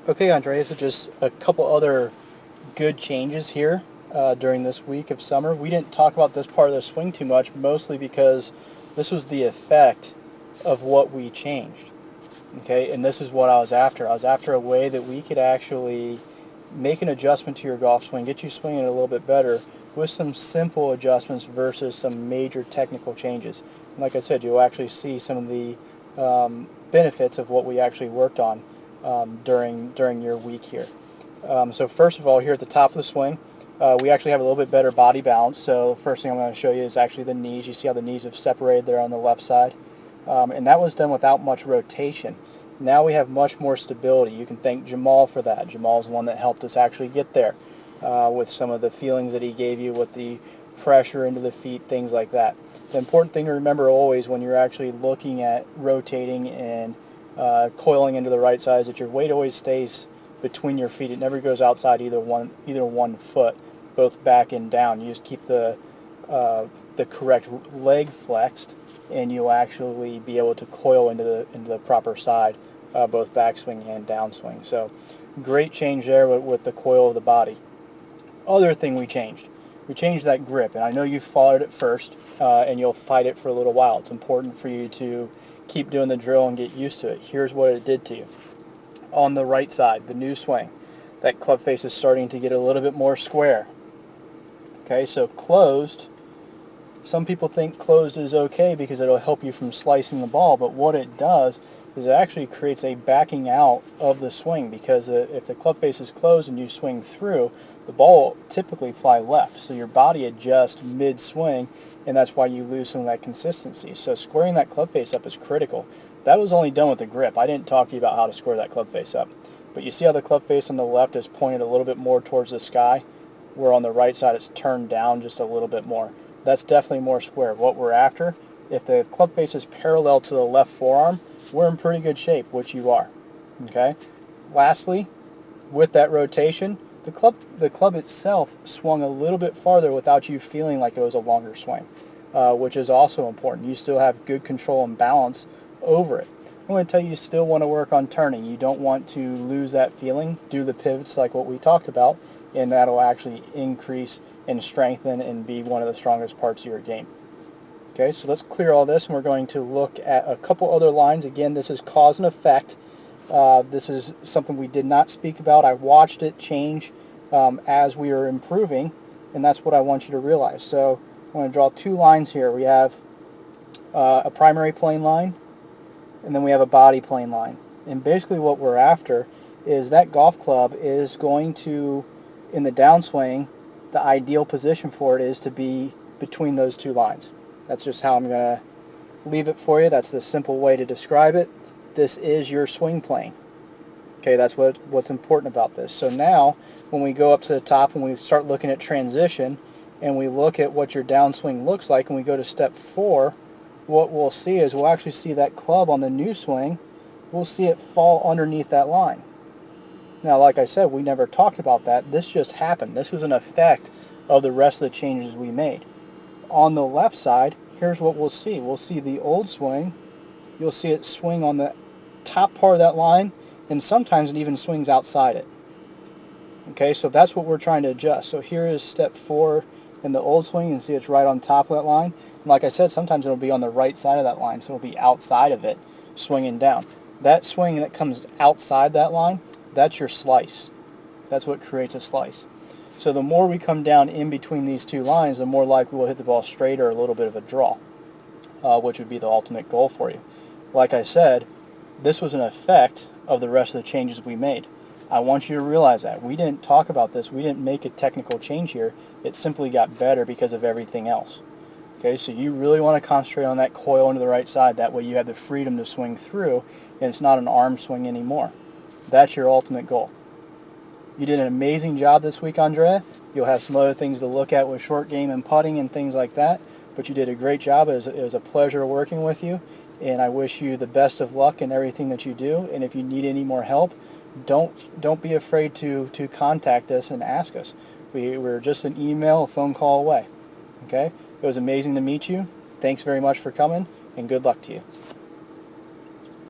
Okay, Andrea, so just a couple other good changes here during this week of summer. We didn't talk about this part of the swing too much, mostly because this was the effect of what we changed. Okay, and this is what I was after. I was after a way that we could actually make an adjustment to your golf swing, get you swinging a little bit better with some simple adjustments versus some major technical changes. And like I said, you'll actually see some of the benefits of what we actually worked on during your week here. So first of all, here at the top of the swing, we actually have a little bit better body balance. So first thing I'm going to show you is actually the knees. You see how the knees have separated there on the left side? And that was done without much rotation. Now we have much more stability. You can thank Jamal for that. Jamal's the one that helped us actually get there with some of the feelings that he gave you with the pressure into the feet, things like that. The important thing to remember always when you're actually looking at rotating and coiling into the right side is that your weight always stays between your feet. It never goes outside either one foot, both back and down. You just keep the correct leg flexed, and you'll actually be able to coil into the proper side, both backswing and downswing. So great change there with the coil of the body. Other thing we changed that grip, and I know you followed it first, and you'll fight it for a little while. It's important for you to keep doing the drill and get used to it. Here's what it did to you. On the right side, the new swing, that club face is starting to get a little bit more square. Okay, so closed, some people think closed is okay because it'll help you from slicing the ball, but what it does is it actually creates a backing out of the swing, because if the club face is closed and you swing through, the ball will typically fly left, so your body adjusts mid-swing, and that's why you lose some of that consistency. So squaring that club face up is critical. That was only done with the grip. I didn't talk to you about how to square that club face up. But you see how the club face on the left is pointed a little bit more towards the sky, where on the right side it's turned down just a little bit more. That's definitely more square. What we're after, if the club face is parallel to the left forearm, we're in pretty good shape, which you are. Okay. Lastly, with that rotation, the club itself swung a little bit farther without you feeling like it was a longer swing, which is also important. You still have good control and balance over it. I'm going to tell you still want to work on turning. You don't want to lose that feeling. Do the pivots like what we talked about, and that'll actually increase and strengthen and be one of the strongest parts of your game. Okay, so let's clear all this, and we're going to look at a couple other lines. Again, this is cause and effect. This is something we did not speak about. I watched it change as we were improving, and that's what I want you to realize. So I'm going to draw two lines here. We have a primary plane line, and then we have a body plane line. And basically what we're after is that golf club is going to, in the downswing, the ideal position for it is to be between those two lines. That's just how I'm going to leave it for you. That's the simple way to describe it. This is your swing plane. Okay, that's what's important about this. So now, when we go up to the top and we start looking at transition, and we look at what your downswing looks like, and we go to step 4, what we'll see is we'll actually see that club on the new swing, we'll see it fall underneath that line. Now, like I said, we never talked about that. This just happened. This was an effect of the rest of the changes we made. On the left side, here's what we'll see. We'll see the old swing. You'll see it swing on the top part of that line, and sometimes it even swings outside it. Okay, so that's what we're trying to adjust. So here is step 4 in the old swing. You can see it's right on top of that line. And like I said, sometimes it'll be on the right side of that line, so it'll be outside of it, swinging down. That swing that comes outside that line, that's your slice. That's what creates a slice. So the more we come down in between these two lines, the more likely we'll hit the ball straight or a little bit of a draw, which would be the ultimate goal for you. Like I said, this was an effect of the rest of the changes we made. I want you to realize that. We didn't talk about this. We didn't make a technical change here. It simply got better because of everything else. Okay, so you really want to concentrate on that coil into the right side. That way you have the freedom to swing through, and it's not an arm swing anymore. That's your ultimate goal. You did an amazing job this week, Andrea. You'll have some other things to look at with short game and putting and things like that, but you did a great job. It was a pleasure working with you, and I wish you the best of luck in everything that you do. And if you need any more help, don't be afraid to contact us and ask us. We're just an email, a phone call away. Okay? It was amazing to meet you. Thanks very much for coming, and good luck to you.